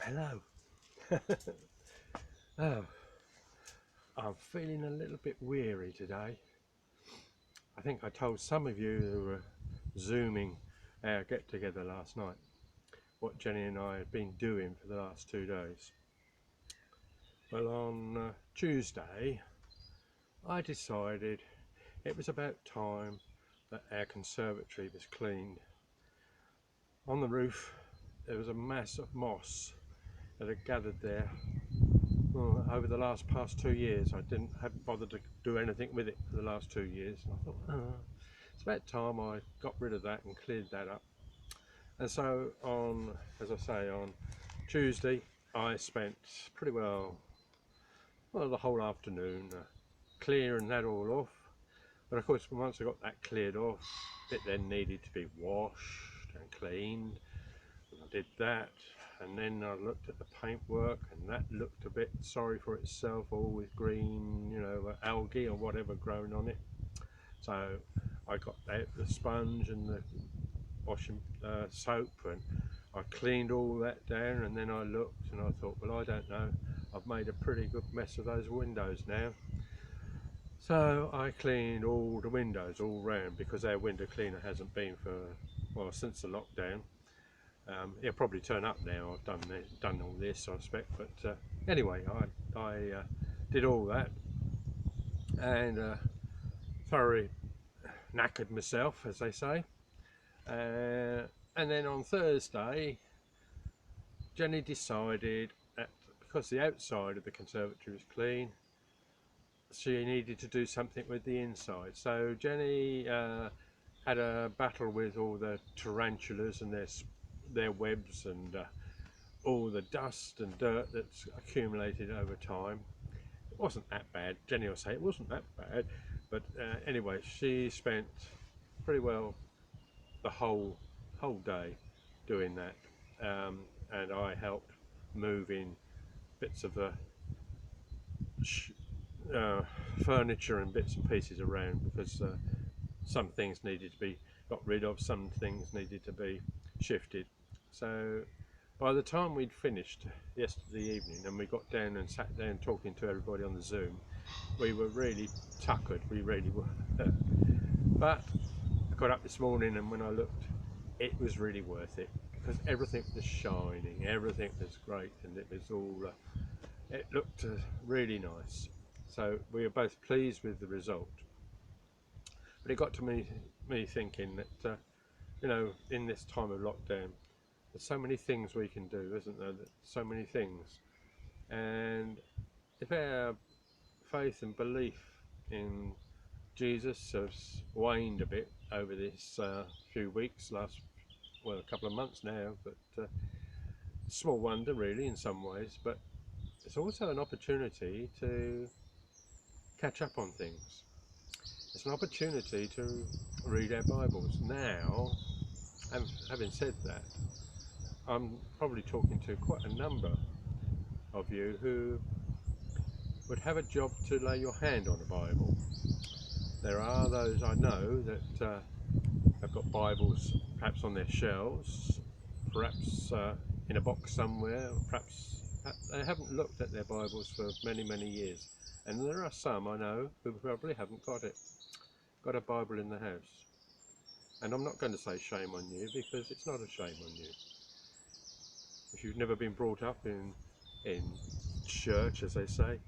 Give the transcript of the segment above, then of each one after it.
Hello. Oh, I'm feeling a little bit weary today. I think I told some of you who were Zooming our get together last night what Jenny and I had been doing for the last 2 days. Well, on Tuesday, I decided it was about time that our conservatory was cleaned. On the roof, there was a mass of moss that had gathered there. Well, over the past 2 years, I haven't bothered to do anything with it for the last 2 years. And I thought, it's about time I got rid of that and cleared that up. And so as I say, on Tuesday, I spent pretty well the whole afternoon clearing that all off. But of course, once I got that cleared off, it then needed to be washed and cleaned. And I did that, and then I looked at the paintwork, and that looked a bit sorry for itself, all with green, algae or whatever growing on it. So I got out the sponge and the washing soap, and I cleaned all that down, and then I looked and I thought, well, I don't know, I've made a pretty good mess of those windows now. So I cleaned all the windows all round, because our window cleaner hasn't been since the lockdown. It'll probably turn up now. I've done all this, I expect. But anyway, I did all that, and thoroughly knackered myself, as they say. And then on Thursday, Jenny decided that because the outside of the conservatory was clean, she needed to do something with the inside. So Jenny had a battle with all the tarantulas and their webs and all the dust and dirt that's accumulated over time. It wasn't that bad. Jenny will say it wasn't that bad, but anyway, she spent pretty well the whole day doing that, and I helped moving bits of the furniture and bits and pieces around, because some things needed to be got rid of, some things needed to be shifted. So by the time we'd finished yesterday evening and we got down and sat down talking to everybody on the Zoom, we were really tuckered, we really were. But I got up this morning, and when I looked, it was really worth it, because everything was shining, everything was great, and it was all it looked really nice. So we were both pleased with the result. But it got to me thinking that in this time of lockdown, there's so many things we can do, isn't there? So many things. And if our faith and belief in Jesus has waned a bit over this few weeks, a couple of months now, but small wonder really in some ways, but it's also an opportunity to catch up on things. It's an opportunity to read our Bibles. Now, and having said that, I'm probably talking to quite a number of you who would have a job to lay your hand on a Bible. There are those I know that have got Bibles perhaps on their shelves, perhaps in a box somewhere, perhaps they haven't looked at their Bibles for many, many years. And there are some I know who probably haven't got a Bible in the house. And I'm not going to say shame on you, because it's not a shame on you. If you've never been brought up in church, as they say,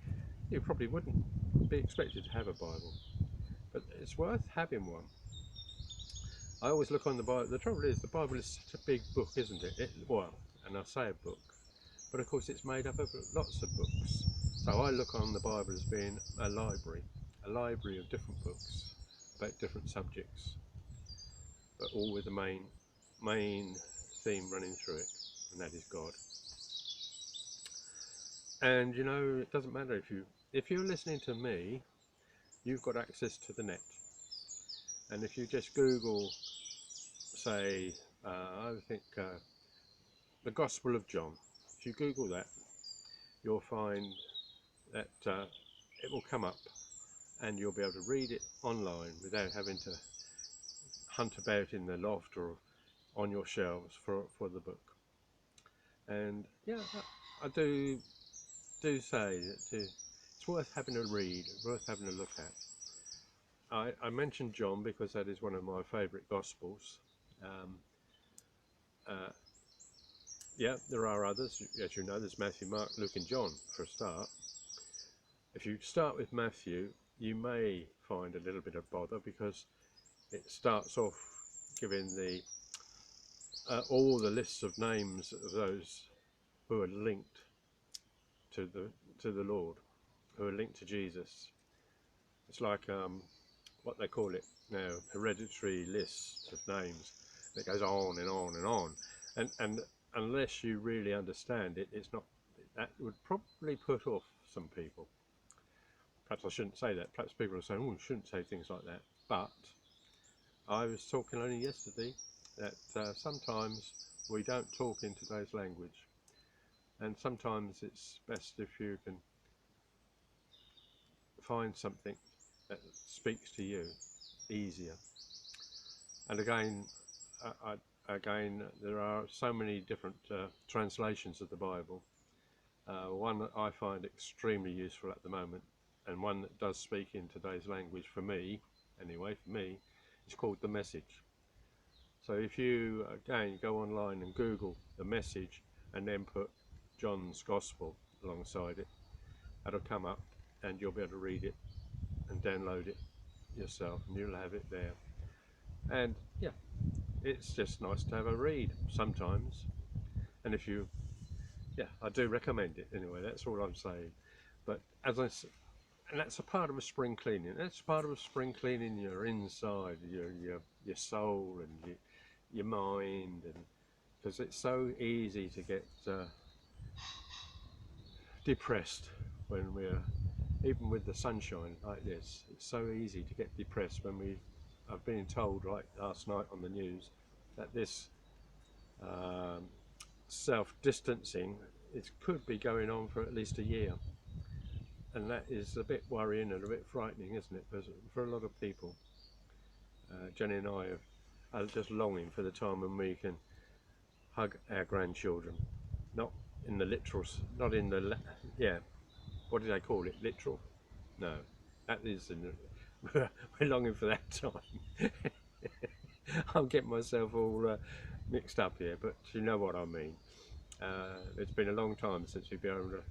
you probably wouldn't be expected to have a Bible. But it's worth having one. I always look on the Bible. The trouble is, the Bible is such a big book, isn't it? And I say a book, but of course it's made up of lots of books. So I look on the Bible as being a library of different books about different subjects, but all with the main theme running through it, and that is God. And it doesn't matter if you're listening to me, you've got access to the net. And if you just Google, say, I think the Gospel of John, if you Google that, you'll find that it will come up, and you'll be able to read it online without having to hunt about in the loft or on your shelves for the book. And yeah, I do say that it's worth having a read, worth having a look at. I mentioned John because that is one of my favourite Gospels. Um, uh, yeah, there are others, as you know. There's Matthew, Mark, Luke, and John for a start. If you start with Matthew, you may find a little bit of bother because it starts off giving the all the lists of names of those who are linked to the Lord, who are linked to Jesus. It's like what they call it now, hereditary list of names. It goes on and on and on, and unless you really understand it, it's not. That would probably put off some people. Perhaps I shouldn't say that. Perhaps people are saying, "Oh, you shouldn't say things like that." But I was talking only yesterday that sometimes we don't talk in today's language, and sometimes it's best if you can find something that speaks to you easier. And again, there are so many different translations of the Bible. One that I find extremely useful at the moment, and one that does speak in today's language for me, anyway, for me, is called The Message. So if you, again, go online and Google The Message and then put John's Gospel alongside it, that'll come up and you'll be able to read it and download it yourself, and you'll have it there. And yeah, it's just nice to have a read sometimes. And if you, yeah, I do recommend it anyway. That's all I'm saying. But as I said, and that's a part of a spring cleaning. That's part of a spring cleaning your inside, your soul and your mind, and because it's so easy to get depressed when we're, even with the sunshine like this, it's so easy to get depressed when I've been told, like last night on the news, that this um, self-distancing, it could be going on for at least a year, and that is a bit worrying and a bit frightening, isn't it, for a lot of people. Jenny and I are just longing for the time when we can hug our grandchildren, not in the literal, not in the, yeah, what do they call it, literal? No, that is in the, we're longing for that time. I'm getting myself all mixed up here, but you know what I mean. It's been a long time since we've been able to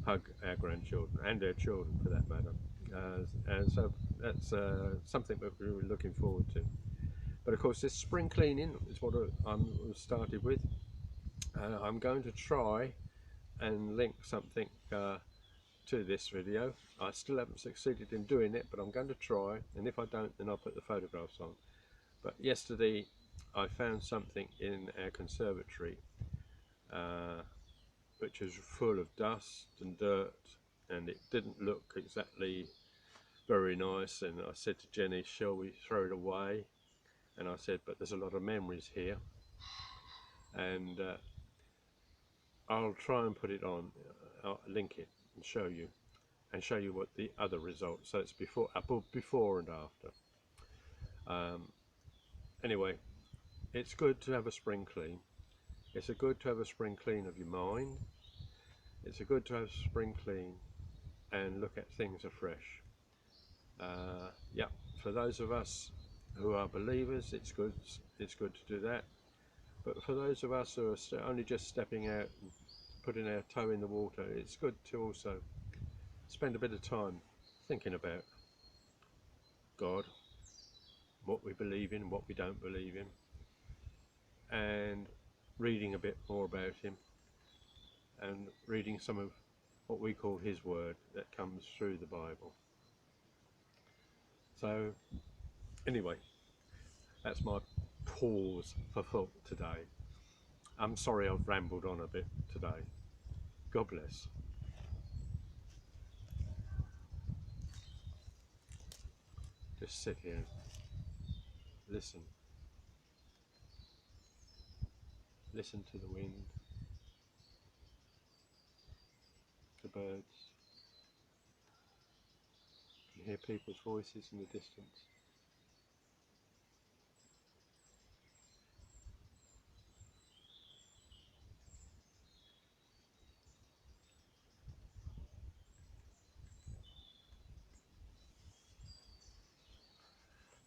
hug our grandchildren and their children for that matter, and so that's something that we were looking forward to. But of course, this spring cleaning is what I'm started with. I'm going to try and link something to this video. I still haven't succeeded in doing it, but I'm going to try, and if I don't, then I'll put the photographs on. But yesterday I found something in our conservatory which was full of dust and dirt, and it didn't look exactly very nice, and I said to Jenny, shall we throw it away? And I said, but there's a lot of memories here, and I'll try and put it on, I'll link it and show you what the other results. So it's before and after. Anyway, it's good to have a spring clean. It's a good to have a spring clean of your mind. It's a good to have a spring clean and look at things afresh. Yeah, for those of us who are believers, it's good to do that. But for those of us who are only just stepping out and putting our toe in the water, it's good to also spend a bit of time thinking about God, what we believe in, what we don't believe in, and reading a bit more about him, and reading some of what we call his word that comes through the Bible. So anyway, that's my pause for thought today. I'm sorry I've rambled on a bit today. God bless. Just sit here and listen. Listen to the wind, the birds. You can hear people's voices in the distance.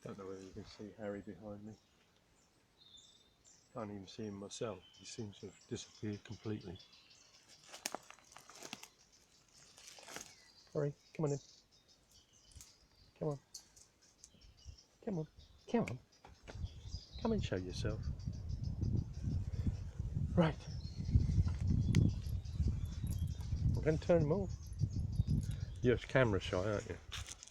Don't know whether you can see Harry behind me. Can't even see him myself. He seems to have disappeared completely. Harry, come on in. Come on. Come on. Come on. Come and show yourself. Right. I'm going to turn him off. You're camera shy, aren't you?